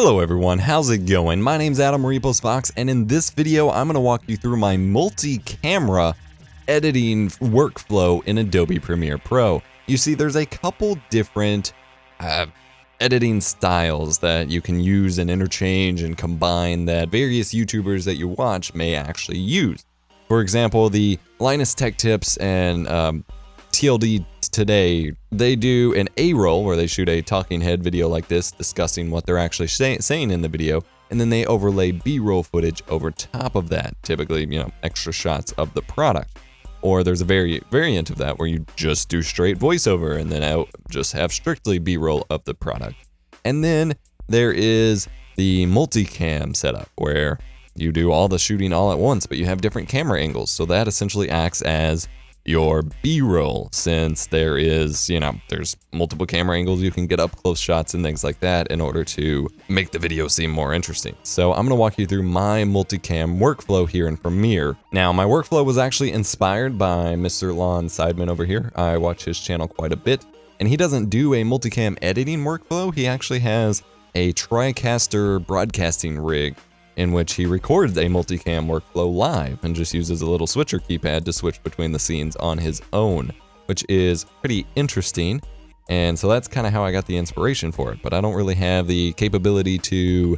Hello everyone, how's it going? My name's Adam or EposVox, and in this video I'm going to walk you through my multi-camera editing workflow in Adobe Premiere Pro. You see, there's a couple different editing styles that you can use and interchange and combine that various YouTubers that you watch may actually use. For example, the Linus Tech Tips and TLD Today, they do an A-roll where they shoot a talking head video like this discussing what they're actually saying in the video, and then they overlay B-roll footage over top of that, typically, extra shots of the product. Or there's a variant of that where you just do straight voiceover and then just have strictly B-roll of the product. And then there is the multicam setup where you do all the shooting all at once, but you have different camera angles. So that essentially acts as your B-roll, since there is, there's multiple camera angles, you can get up close shots and things like that in order to make the video seem more interesting. So I'm going to walk you through my multicam workflow here in Premiere. Now, my workflow was actually inspired by Mr. Lon Sideman over here. I watch his channel quite a bit, and he doesn't do a multicam editing workflow. He actually has a TriCaster broadcasting rig in which he records a multicam workflow live and just uses a little switcher keypad to switch between the scenes on his own, which is pretty interesting. And so that's kind of how I got the inspiration for it, but I don't really have the capability to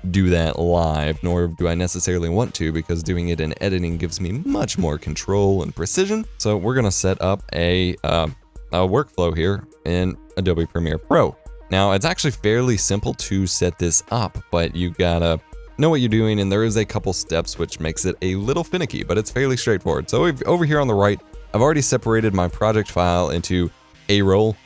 do that live, nor do I necessarily want to, because doing it in editing gives me much more control and precision. So we're gonna set up a workflow here in Adobe Premiere Pro. Now, it's actually fairly simple to set this up, but you gotta know what you're doing, and there is a couple steps which makes it a little finicky, but it's fairly straightforward. So over here on the right, I've already separated my project file into A-roll,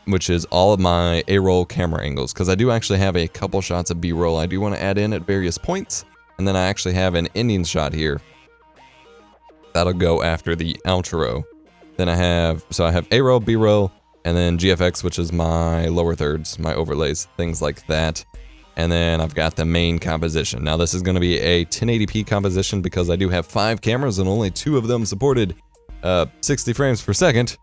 which is all of my A-roll camera angles, because I do actually have a couple shots of B-roll I do want to add in at various points, and then I actually have an ending shot here that'll go after the outro. Then I have A-roll, B-roll, and then GFX, which is my lower thirds, my overlays, things like that. And then I've got the main composition. Now this is going to be a 1080p composition because I do have 5 cameras and only 2 of them supported 60 frames per second.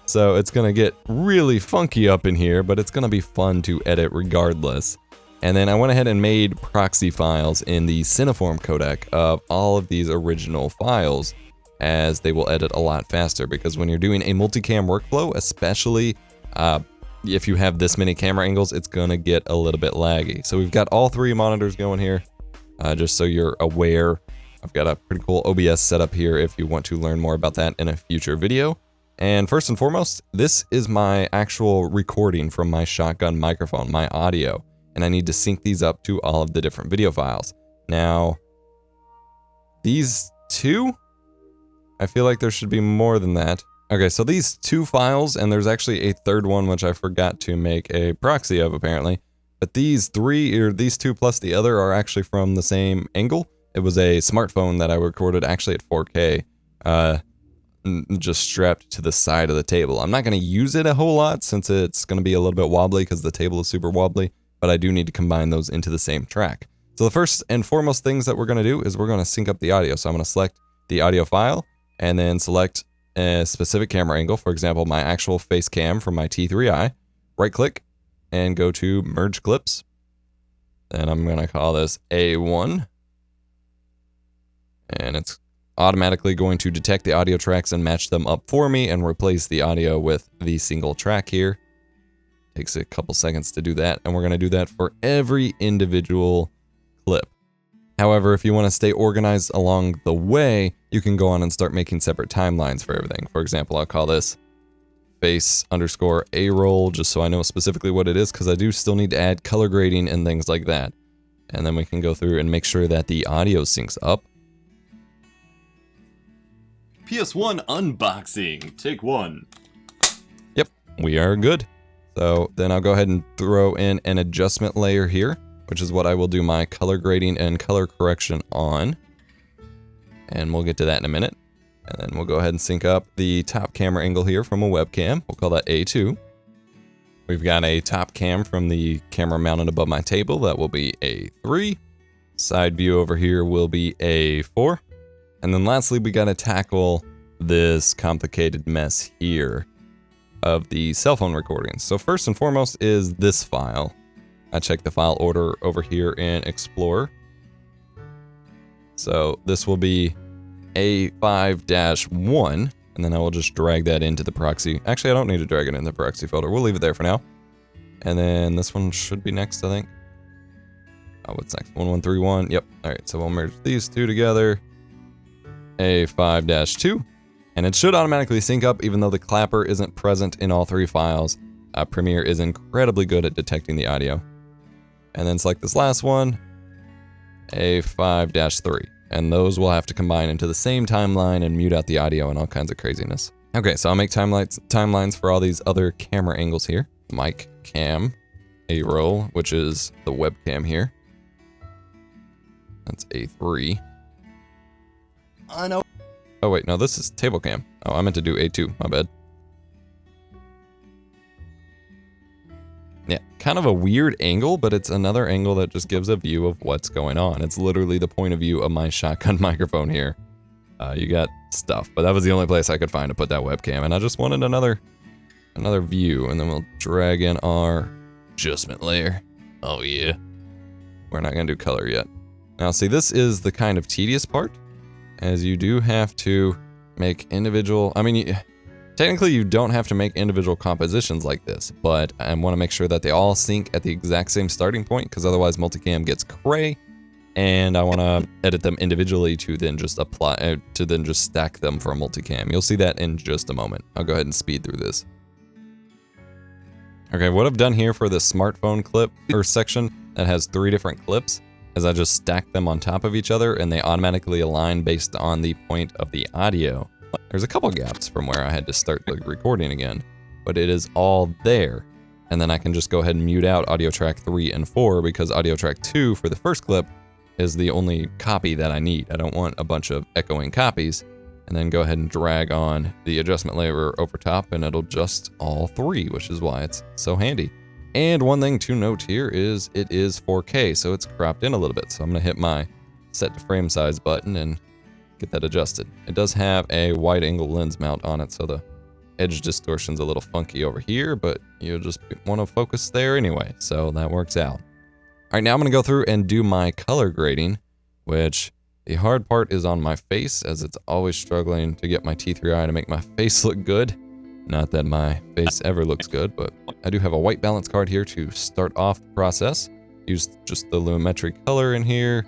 So it's going to get really funky up in here, but it's going to be fun to edit regardless. And then I went ahead and made proxy files in the Cineform codec of all of these original files, as they will edit a lot faster, because when you're doing a multicam workflow, especially if you have this many camera angles, it's gonna get a little bit laggy. So we've got all 3 monitors going here, just so you're aware. I've got a pretty cool OBS setup here if you want to learn more about that in a future video. And first and foremost, this is my actual recording from my shotgun microphone, my audio, and I need to sync these up to all of the different video files. Now, these 2, I feel like there should be more than that. Okay, so these 2 files, and there's actually a third one which I forgot to make a proxy of apparently, but these 3, or these 2 plus the other, are actually from the same angle. It was a smartphone that I recorded actually at 4K, just strapped to the side of the table. I'm not going to use it a whole lot since it's going to be a little bit wobbly because the table is super wobbly, but I do need to combine those into the same track. So the first and foremost things that we're going to do is we're going to sync up the audio. So I'm going to select the audio file and then select a specific camera angle, for example, my actual face cam from my T3i, right click and go to merge clips. And I'm going to call this A1. And it's automatically going to detect the audio tracks and match them up for me and replace the audio with the single track here. Takes a couple seconds to do that, and we're going to do that for every individual clip. However, if you want to stay organized along the way, you can go on and start making separate timelines for everything. For example, I'll call this face_A-roll, just so I know specifically what it is, because I do still need to add color grading and things like that. And then we can go through and make sure that the audio syncs up. PS1 unboxing, take 1. Yep, we are good. So then I'll go ahead and throw in an adjustment layer here, which is what I will do my color grading and color correction on. And we'll get to that in a minute. And then we'll go ahead and sync up the top camera angle here from a webcam. We'll call that A2. We've got a top cam from the camera mounted above my table. That will be A3. Side view over here will be A4. And then lastly, we got to tackle this complicated mess here of the cell phone recordings. So first and foremost is this file. I checked the file order over here in Explorer. So this will be A5-1, and then I will just drag that into the proxy. Actually, I don't need to drag it in the proxy folder. We'll leave it there for now. And then this one should be next, I think. Oh, what's next? 1131. Yep. All right, so we'll merge these two together. A5-2. And it should automatically sync up even though the clapper isn't present in all three files. Premiere is incredibly good at detecting the audio. And then select this last one, A5-3. And those will have to combine into the same timeline and mute out the audio and all kinds of craziness. Okay, so I'll make timelines for all these other camera angles here. Mic, cam, A-roll, which is the webcam here. That's A3. I know. Oh wait, no, this is table cam. Oh, I meant to do A2, my bad. Yeah, kind of a weird angle, but it's another angle that just gives a view of what's going on. It's literally the point of view of my shotgun microphone here. You got stuff, but that was the only place I could find to put that webcam, and I just wanted another view, and then we'll drag in our adjustment layer. Oh yeah. We're not gonna do color yet. Now see, this is the kind of tedious part, as you do have to make individual, technically you don't have to make individual compositions like this, but I want to make sure that they all sync at the exact same starting point, because otherwise multicam gets cray, and I want to edit them individually to then just stack them for a multicam. You'll see that in just a moment. I'll go ahead and speed through this. Okay, what I've done here for the smartphone clip or section that has 3 different clips is I just stack them on top of each other and they automatically align based on the point of the audio. There's a couple gaps from where I had to start the recording again, but it is all there. And then I can just go ahead and mute out audio track 3 and 4 because audio track 2 for the first clip is the only copy that I need. I don't want a bunch of echoing copies. And then go ahead and drag on the adjustment layer over top and it'll adjust all 3, which is why it's so handy. And one thing to note here is it is 4K, so it's cropped in a little bit. So I'm gonna hit my set to frame size button and get that adjusted. It does have a wide angle lens mount on it, so the edge distortion's a little funky over here, but you'll just want to focus there anyway, so that works out. All right, now I'm gonna go through and do my color grading, which the hard part is on my face, as it's always struggling to get my T3i to make my face look good. Not that my face ever looks good, but I do have a white balance card here to start off the process. Use just the lumetri color in here.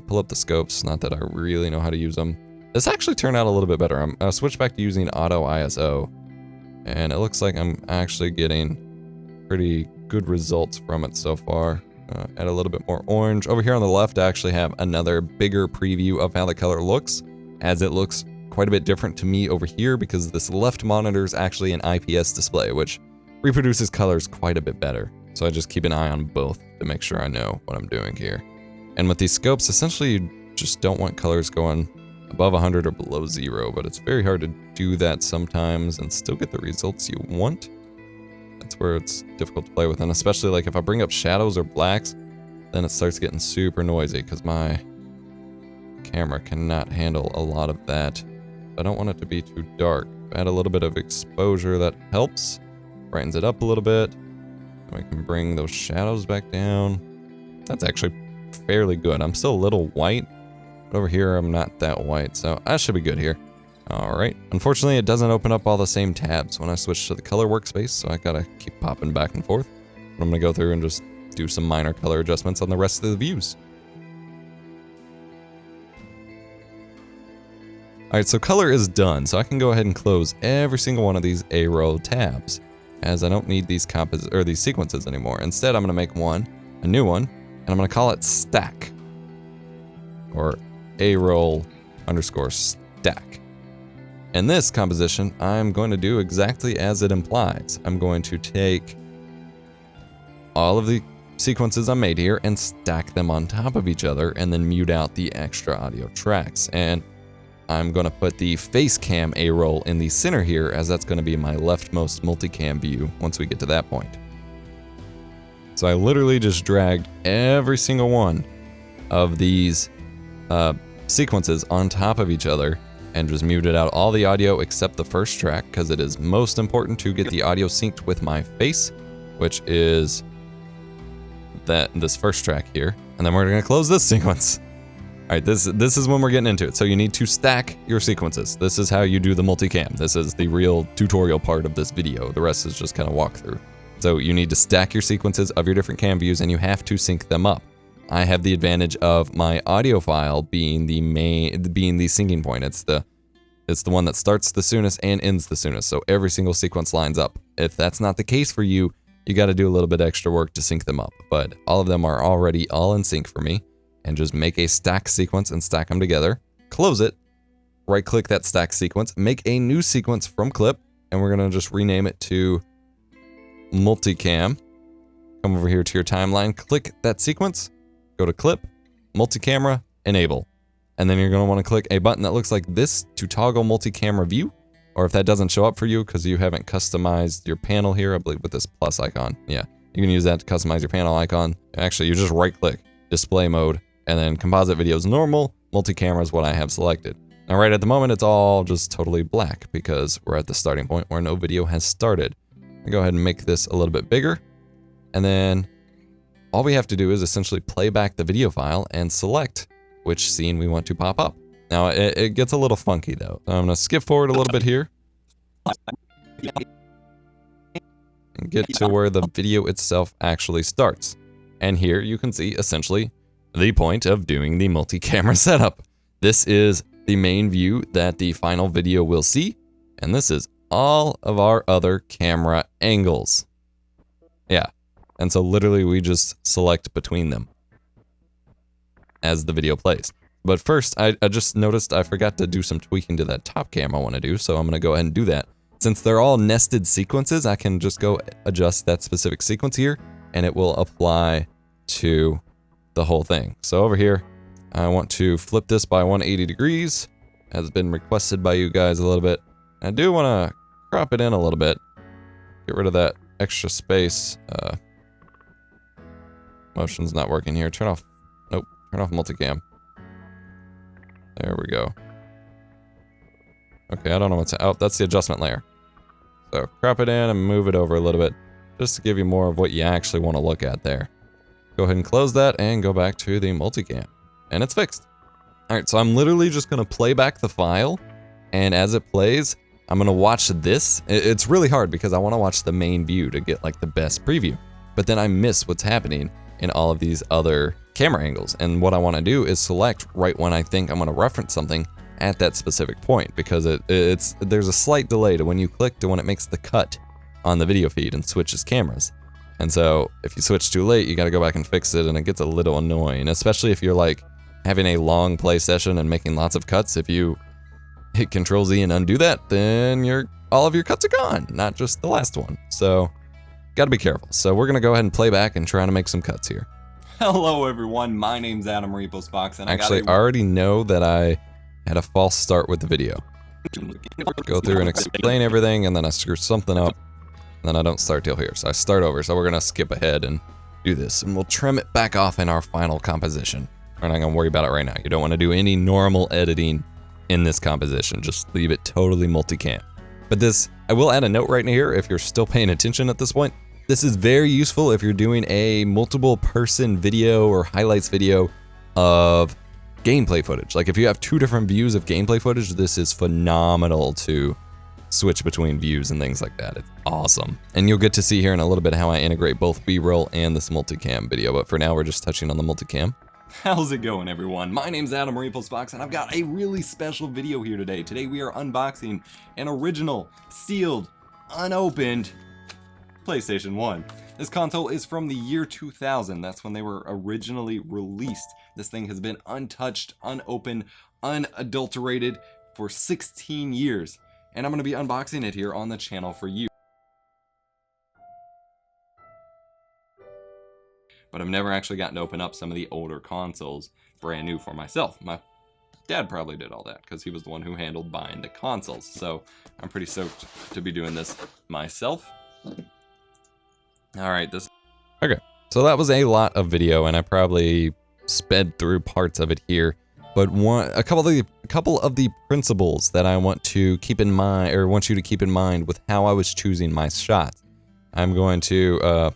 Pull up the scopes, not that I really know how to use them. This actually turned out a little bit better. I'll switch back to using auto ISO, and it looks like I'm actually getting pretty good results from it so far. Add a little bit more orange. Over here on the left, I actually have another bigger preview of how the color looks, as it looks quite a bit different to me over here because this left monitor is actually an IPS display, which reproduces colors quite a bit better. So I just keep an eye on both to make sure I know what I'm doing here. And with these scopes, essentially you just don't want colors going above 100 or below 0, but it's very hard to do that sometimes and still get the results you want. That's where it's difficult to play with, and especially like if I bring up shadows or blacks, then it starts getting super noisy because my camera cannot handle a lot of that. I don't want it to be too dark. Add a little bit of exposure, that helps. Brightens it up a little bit. And we can bring those shadows back down. That's actually fairly good. I'm still a little white, but over here I'm not that white, so I should be good here. Alright, unfortunately it doesn't open up all the same tabs when I switch to the color workspace, so I gotta keep popping back and forth. I'm gonna go through and just do some minor color adjustments on the rest of the views. Alright, so color is done, so I can go ahead and close every single one of these A-row tabs, as I don't need these these sequences anymore. Instead, I'm gonna make a new one, and I'm gonna call it stack, or A-roll _ stack. In this composition, I'm going to do exactly as it implies. I'm going to take all of the sequences I made here and stack them on top of each other and then mute out the extra audio tracks. And I'm going to put the face cam A-roll in the center here, as that's going to be my leftmost multicam view once we get to that point. So I literally just dragged every single one of these sequences on top of each other and just muted out all the audio except the first track, because it is most important to get the audio synced with my face, which is this first track here, and then we're gonna close this sequence. All right, this is when we're getting into it. So you need to stack your sequences. This is how you do the multicam. This is the real tutorial part of this video. The rest is just kind of walkthrough. So you need to stack your sequences of your different cam views, and you have to sync them up. I have the advantage of my audio file being the syncing point. It's the one that starts the soonest and ends the soonest. So every single sequence lines up. If that's not the case for you, you got to do a little bit extra work to sync them up. But all of them are already all in sync for me. And just make a stack sequence and stack them together. Close it. Right click that stack sequence. Make a new sequence from clip. And we're going to just rename it to multicam. Come over here to your timeline. Click that sequence. Go to clip, multi-camera, enable. And then you're going to want to click a button that looks like this to toggle multi-camera view. Or if that doesn't show up for you because you haven't customized your panel here, I believe with this plus icon. Yeah, you can use that to customize your panel icon. Actually, you just right click, display mode, and then composite videos normal, multi-camera is what I have selected. Now right at the moment, it's all just totally black because we're at the starting point where no video has started. I'll go ahead and make this a little bit bigger. And then all we have to do is essentially play back the video file and select which scene we want to pop up. Now it gets a little funky though. So I'm gonna skip forward a little bit here. And get to where the video itself actually starts. And here you can see essentially the point of doing the multi-camera setup. This is the main view that the final video will see, and this is all of our other camera angles. Yeah, and so literally we just select between them as the video plays. But first, I just noticed I forgot to do some tweaking to that top cam I want to do, so I'm going to go ahead and do that. Since they're all nested sequences, I can just go adjust that specific sequence here, and it will apply to the whole thing. So over here, I want to flip this by 180 degrees, as been requested by you guys a little bit. I do want to crop it in a little bit, get rid of that extra space. Motion's not working here. Turn off multicam. There we go. Okay, I don't know what's out. That's the adjustment layer. So crop it in and move it over a little bit, just to give you more of what you actually want to look at there. Go ahead and close that and go back to the multicam. And it's fixed. Alright, so I'm literally just going to play back the file. And as it plays, I'm going to watch this. It's really hard because I want to watch the main view to get like the best preview. But then I miss what's happening in all of these other camera angles. And what I want to do is select right when I think I'm going to reference something at that specific point. Because there's a slight delay to when you click to when it makes the cut on the video feed and switches cameras. And so if you switch too late, you got to go back and fix it, and it gets a little annoying, especially if you're like having a long play session and making lots of cuts. If you hit Control-Z and undo that, then all of your cuts are gone, not just the last one. So got to be careful. So we're going to go ahead and play back and try to make some cuts here. Hello everyone, my name's Adam EposVox, and I already know that I had a false start with the video. Go through and explain everything, and then I screw something up. Then I don't start till here, so I start over. So we're gonna skip ahead and do this, and we'll trim it back off in our final composition. We're not gonna worry about it right now. You don't want to do any normal editing in this composition. Just leave it totally multicam. But this, I will add a note right here if you're still paying attention at this point. This is very useful if you're doing a multiple person video or highlights video of gameplay footage. Like if you have two different views of gameplay footage, this is phenomenal to switch between views and things like that. It's awesome. And you'll get to see here in a little bit how I integrate both B-roll and this multicam video, but for now we're just touching on the multicam. How's it going everyone? My name's Adam EposVox, and I've got a really special video here today. Today we are unboxing an original, sealed, unopened PlayStation 1. This console is from the year 2000. That's when they were originally released. This thing has been untouched, unopened, unadulterated for 16 years. And I'm going to be unboxing it here on the channel for you. But I've never actually gotten to open up some of the older consoles brand new for myself. My dad probably did all that because he was the one who handled buying the consoles. So I'm pretty stoked to be doing this myself. Alright, Okay, so that was a lot of video, and I probably sped through parts of it here. But a couple of the principles that I want to keep in mind, or want you to keep in mind with how I was choosing my shots. I'm going to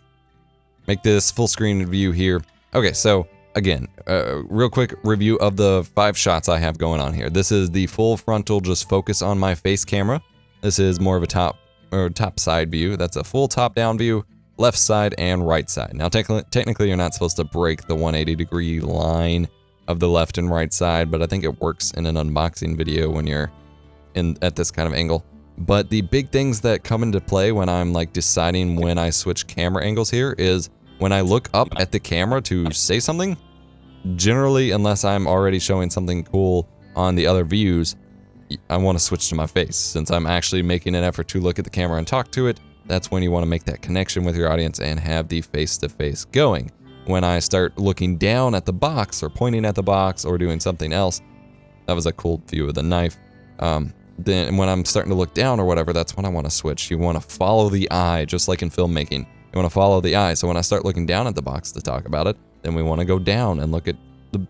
make this full screen view here. Okay, so again, real quick review of the 5 shots I have going on here. This is the full frontal, just focus on my face camera. This is more of a top side view. That's a full top down view, left side and right side. Now technically you're not supposed to break the 180-degree line of the left and right side, but I think it works in an unboxing video when you're at this kind of angle. But the big things that come into play when I'm like deciding when I switch camera angles here is when I look up at the camera to say something, generally, unless I'm already showing something cool on the other views, I want to switch to my face. Since I'm actually making an effort to look at the camera and talk to it, that's when you want to make that connection with your audience and have the face-to-face going. When I start looking down at the box or pointing at the box or doing something else, that was a cool view of the knife. Then when I'm starting to look down or whatever, that's when I want to switch. You want to follow the eye, just like in filmmaking. You want to follow the eye. So when I start looking down at the box to talk about it, then we want to go down and look at the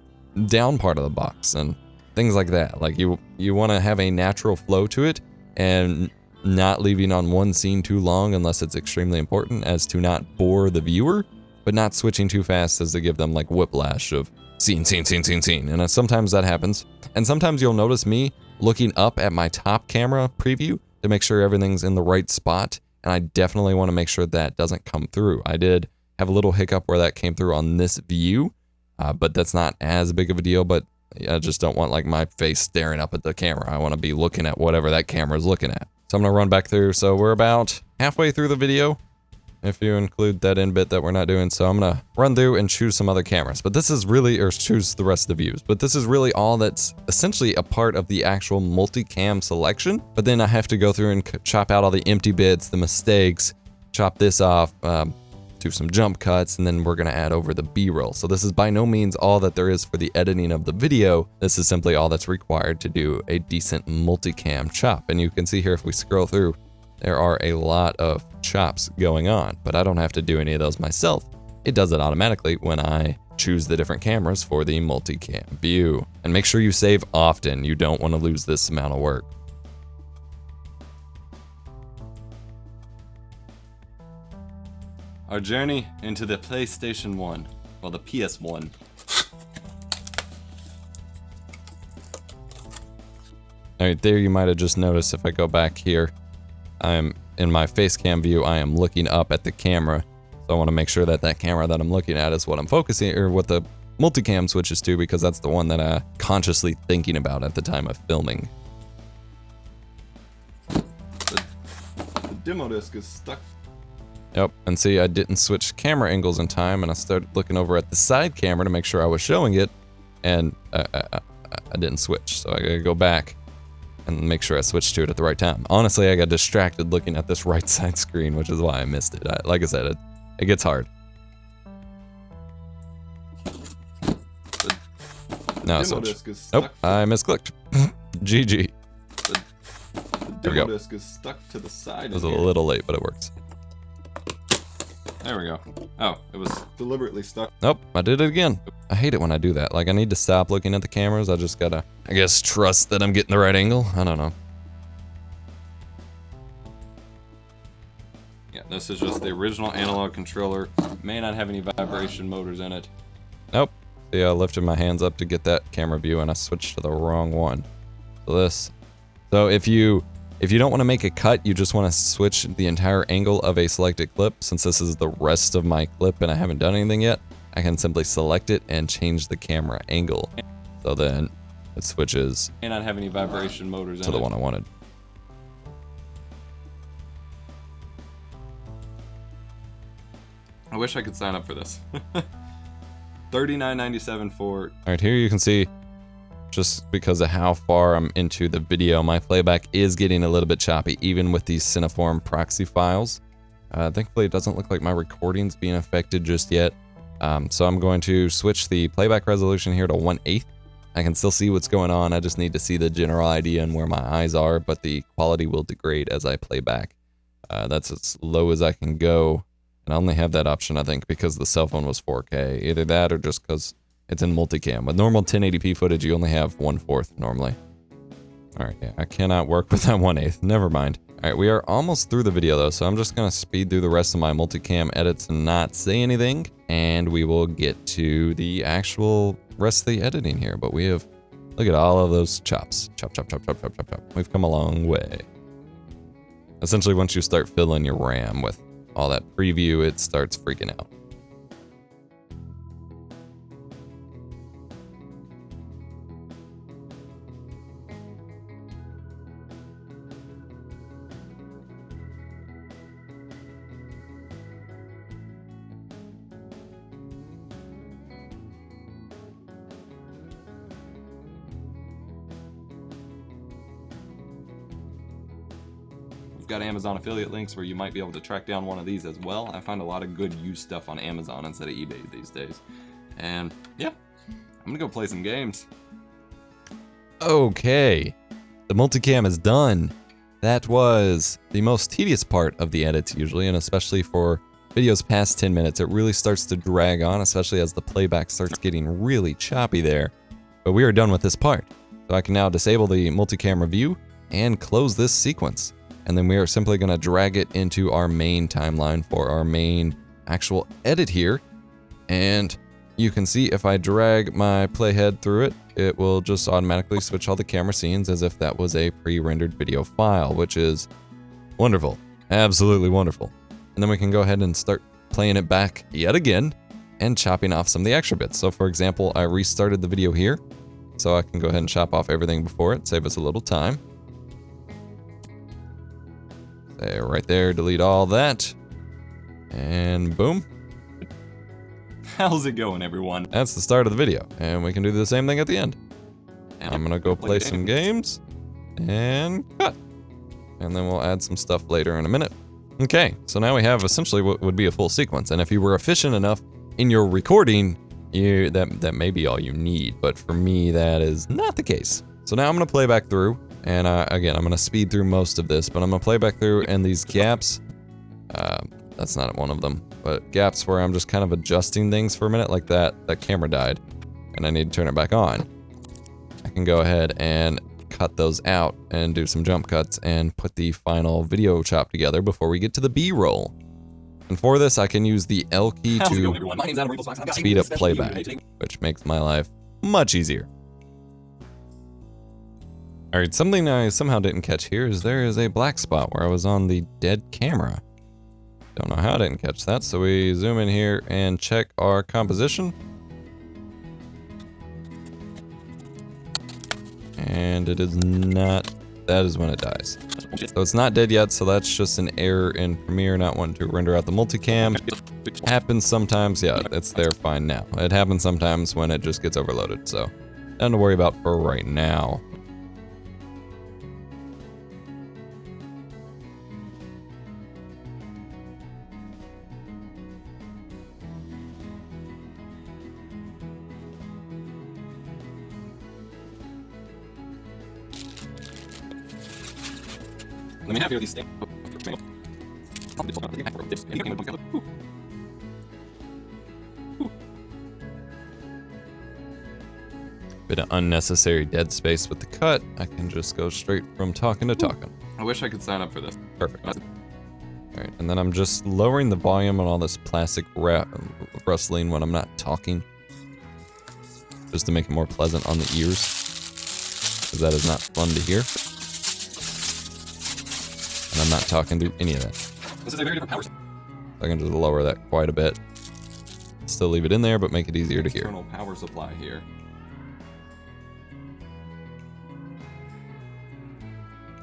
down part of the box and things like that. Like you want to have a natural flow to it and not leaving on one scene too long unless it's extremely important, as to not bore the viewer, but not switching too fast as to give them like whiplash of scene. And sometimes that happens. And sometimes you'll notice me looking up at my top camera preview to make sure everything's in the right spot. And I definitely want to make sure that doesn't come through. I did have a little hiccup where that came through on this view, but that's not as big of a deal. But I just don't want like my face staring up at the camera. I want to be looking at whatever that camera is looking at. So I'm going to run back through. So we're about halfway through the video, if you include that in bit that we're not doing. So I'm going to run through and choose some other cameras. But this is really, or choose the rest of the views. But this is really all that's essentially a part of the actual multicam selection. But then I have to go through and chop out all the empty bits, the mistakes, chop this off, do some jump cuts, and then we're going to add over the B-roll. So this is by no means all that there is for the editing of the video. This is simply all that's required to do a decent multicam chop. And you can see here, if we scroll through, there are a lot of chops going on, but I don't have to do any of those myself. It does it automatically when I choose the different cameras for the multicam view. And make sure you save often. You don't want to lose this amount of work. Our journey into the PlayStation 1, well, the PS1. All right, there you might have just noticed if I go back here, I'm in my face cam view, I am looking up at the camera. So I want to make sure that that camera that I'm looking at is what I'm focusing, or what the multicam switches to, because that's the one that I'm consciously thinking about at the time of filming. The demo disc is stuck. Yep, and see, I didn't switch camera angles in time, and I started looking over at the side camera to make sure I was showing it, and I didn't switch, so I gotta go back and make sure I switched to it at the right time. Honestly, I got distracted looking at this right side screen, which is why I missed it. Like I said, it gets hard. No, switch. Nope, I misclicked. GG. The There we go. demo disc is stuck to the side. It was a little late, but it works. There we go. Oh, it was deliberately stuck. Nope, I did it again. I hate it when I do that. Like, I need to stop looking at the cameras. I just gotta, I guess, trust that I'm getting the right angle. I don't know. Yeah, this is just the original analog controller. May not have any vibration motors in it. Nope. See, I lifted my hands up to get that camera view, and I switched to the wrong one. So if you don't want to make a cut, you just want to switch the entire angle of a selected clip. Since this is the rest of my clip and I haven't done anything yet, I can simply select it and change the camera angle. So then it switches May not have any vibration motors to in the it. one I wanted. I wish I could sign up for this. $39.97 for... All right, here you can see, just because of how far I'm into the video, my playback is getting a little bit choppy, even with these Cineform proxy files. Thankfully, it doesn't look like my recording's being affected just yet. So I'm going to switch the playback resolution here to 1/8. I can still see what's going on. I just need to see the general idea and where my eyes are, but the quality will degrade as I play back. That's as low as I can go. And I only have that option, I think, because the cell phone was 4K. Either that or just because it's in multicam. With normal 1080p footage, you only have 1/4 normally. All right, yeah, I cannot work with that 1/8. Never mind. All right, we are almost through the video though, so I'm just gonna speed through the rest of my multicam edits and not say anything, and we will get to the actual rest of the editing here. But we have, look at all of those chops. Chop, chop, chop, chop, chop, chop, chop. We've come a long way. Essentially, once you start filling your RAM with all that preview, it starts freaking out. Got Amazon affiliate links where you might be able to track down one of these as well. I find a lot of good used stuff on Amazon instead of eBay these days. And yeah, I'm gonna go play some games. Okay, the multicam is done. That was the most tedious part of the edits usually, and especially for videos past 10 minutes, it really starts to drag on, especially as the playback starts getting really choppy there. But we are done with this part. So I can now disable the multicam view and close this sequence. And then we are simply going to drag it into our main timeline for our main actual edit here. And you can see if I drag my playhead through it, it will just automatically switch all the camera scenes as if that was a pre-rendered video file, which is wonderful. Absolutely wonderful. And then we can go ahead and start playing it back yet again and chopping off some of the extra bits. So for example, I restarted the video here, so I can go ahead and chop off everything before it, save us a little time. Right there, delete all that, and boom. How's it going, everyone? That's the start of the video, and we can do the same thing at the end. And I'm gonna go play some games, and cut. And then we'll add some stuff later in a minute. Okay, so now we have essentially what would be a full sequence, and if you were efficient enough in your recording, that may be all you need, but for me, that is not the case. So now I'm gonna play back through. And again, I'm going to speed through most of this, but I'm going to play back through, and these gaps, that's not one of them, but gaps where I'm just kind of adjusting things for a minute, like that camera died, and I need to turn it back on. I can go ahead and cut those out and do some jump cuts and put the final video chop together before we get to the B-roll. And for this, I can use the L key to speed up playback, which makes my life much easier. Alright, something I somehow didn't catch here is there is a black spot where I was on the dead camera. Don't know how I didn't catch that, so we zoom in here and check our composition. And it is not, that is when it dies. So it's not dead yet, so that's just an error in Premiere, not wanting to render out the multicam. Happens sometimes, yeah, it's there fine now. It happens sometimes when it just gets overloaded, so nothing to worry about for right now. Let me have here these things. Bit of unnecessary dead space with the cut. I can just go straight from talking to talking. I wish I could sign up for this. Perfect. Alright, and then I'm just lowering the volume on all this plastic rustling when I'm not talking. Just to make it more pleasant on the ears. Because that is not fun to hear. And I'm not talking through any of that. This is a very different power. I can just lower that quite a bit. Still leave it in there, but make it easier to hear. External power supply here.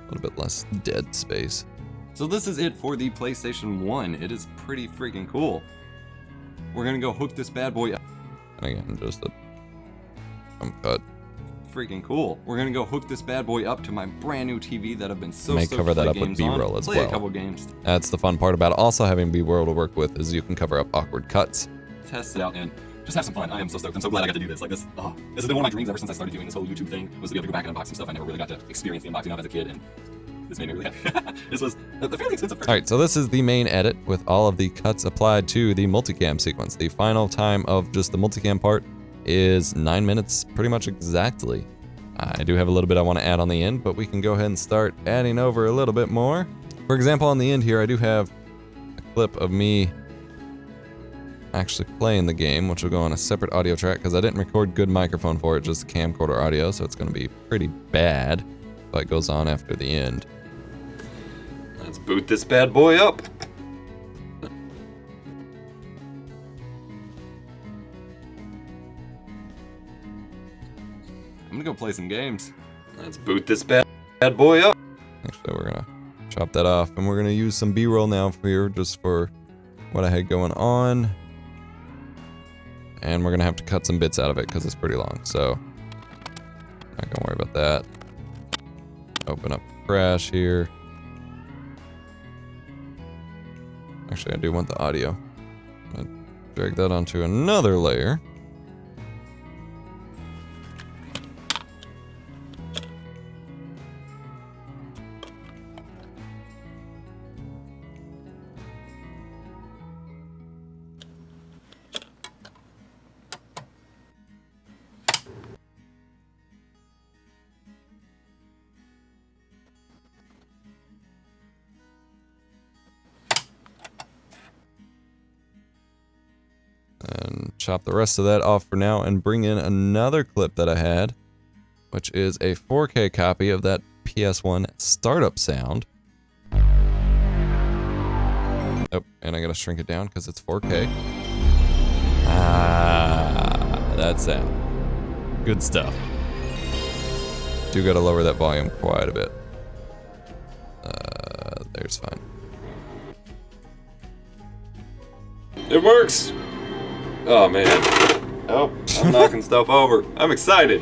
A little bit less dead space. So this is it for the PlayStation 1. It is pretty freaking cool. We're gonna go hook this bad boy up. And again, just a cut. Freaking cool. We're gonna go hook this bad boy up to my brand new TV that I've been so May stoked cover to that play up with games B-roll on. as Play well. a couple games. That's the fun part about also having B-roll to work with, is you can cover up awkward cuts. Test it out and just have some fun. I am so stoked. I'm so glad I got to do this. Like this, this has been one of my dreams ever since I started doing this whole YouTube thing, was to be able to go back and unbox some stuff I never really got to experience the unboxing of as a kid, and this made me really happy. This was a fairly expensive purchase. Alright, so this is the main edit with all of the cuts applied to the multicam sequence. The final time of just the multicam part is 9 minutes, pretty much exactly. I do have a little bit I want to add on the end, but we can go ahead and start adding over a little bit more. For example, on the end here, I do have a clip of me actually playing the game, which will go on a separate audio track because I didn't record good microphone for it, just the camcorder audio, so it's going to be pretty bad. But it goes on after the end. Let's boot this bad boy up. I'm gonna go play some games. Let's boot this bad boy up. Actually, we're gonna chop that off, and we're gonna use some B-roll now for here, just for what I had going on. And we're gonna have to cut some bits out of it because it's pretty long, so not gonna worry about that. Open up Crash here. Actually, I do want the audio. I'm gonna drag that onto another layer. And chop the rest of that off for now and bring in another clip that I had, which is a 4K copy of that PS1 startup sound. Oh, and I gotta shrink it down because it's 4K. Ah, that sound. Good stuff. Do gotta lower that volume quite a bit. There's fine. It works! Oh man. Oh, I'm knocking stuff over. I'm excited.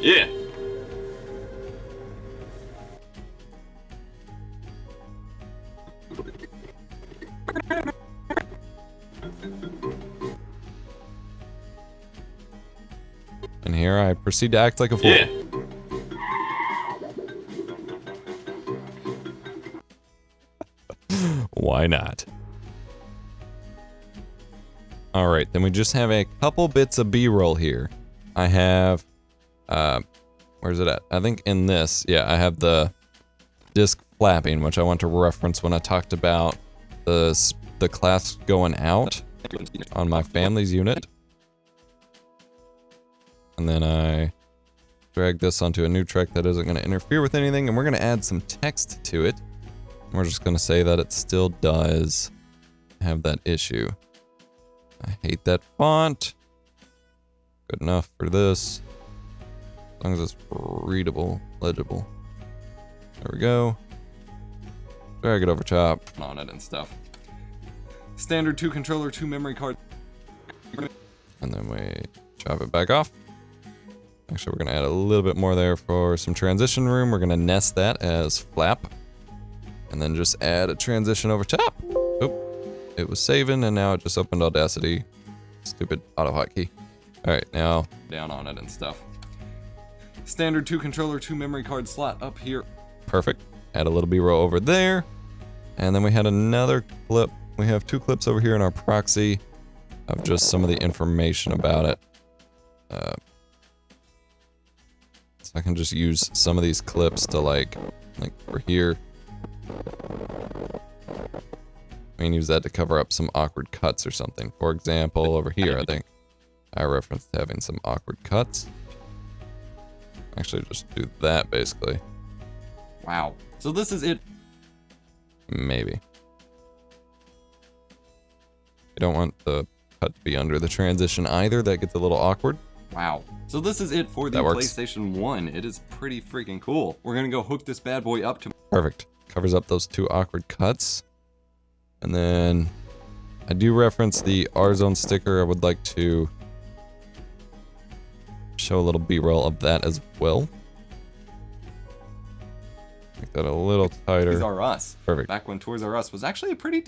Yeah. And here I proceed to act like a fool. Yeah. Why not? Alright, then we just have a couple bits of B-roll here. I have, where's it at? I think in this, yeah, I have the disc flapping, which I want to reference when I talked about the class going out on my family's unit. And then I drag this onto a new track that isn't going to interfere with anything, and we're going to add some text to it. We're just going to say that it still does have that issue. I hate that font. Good enough for this. As long as it's readable, legible. There we go. Drag it over top. On it and stuff. Standard 2 controller, 2 memory card. And then we chop it back off. Actually, we're going to add a little bit more there for some transition room. We're going to nest that as flap. And then just add a transition over top. Oop. It was saving, and now it just opened Audacity. Stupid auto hotkey. Alright, now Down on it and stuff. Standard 2 controller, 2 memory card slot up here. perfect. Add a little B-roll over there. And then we had another clip. We have 2 clips over here in our proxy of just some of the information about it. So I can just use some of these clips to like for here. I can use that to cover up some awkward cuts or something. For example, over here, I think I referenced having some awkward cuts. Actually, just do that basically. Wow. So this is it. Maybe. You don't want the cut to be under the transition either. That gets a little awkward. Wow. So this is it for the That works. PlayStation 1. It is pretty freaking cool. We're gonna go hook this bad boy up to... Perfect. Covers up those 2 awkward cuts. And then I do reference the R-Zone sticker. I would like to show a little B-roll of that as well. Make that a little tighter. Toys R Us. Perfect. Back when Toys R Us was actually a pretty...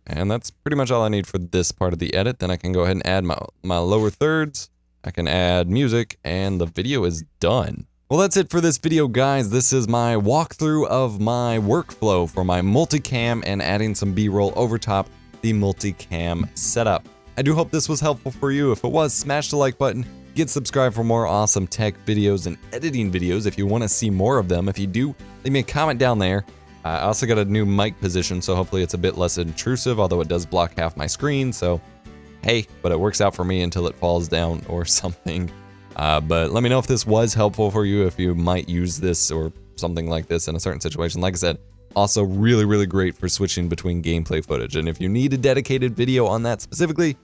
And that's pretty much all I need for this part of the edit. Then I can go ahead and add my lower thirds. I can add music, and the video is done. Well, that's it for this video, guys. This is my walkthrough of my workflow for my multicam and adding some B-roll over top the multicam setup. I do hope this was helpful for you. If it was, smash the like button. Get subscribed for more awesome tech videos and editing videos if you want to see more of them. If you do, leave me a comment down there. I also got a new mic position, so hopefully it's a bit less intrusive, although it does block half my screen, so hey, but it works out for me until it falls down or something. But let me know if this was helpful for you, if you might use this or something like this in a certain situation. Like I said, also really, really great for switching between gameplay footage. And if you need a dedicated video on that specifically,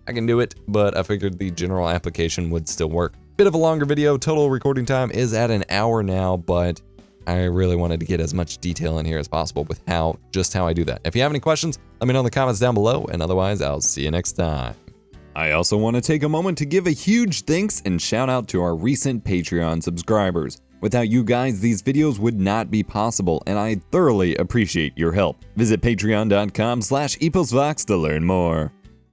I can do it, but I figured the general application would still work. Bit of a longer video, total recording time is at an hour now, but I really wanted to get as much detail in here as possible with just how I do that. If you have any questions, let me know in the comments down below, and otherwise, I'll see you next time. I also want to take a moment to give a huge thanks and shout out to our recent Patreon subscribers. Without you guys, these videos would not be possible, and I thoroughly appreciate your help. Visit patreon.com/EposVox to learn more.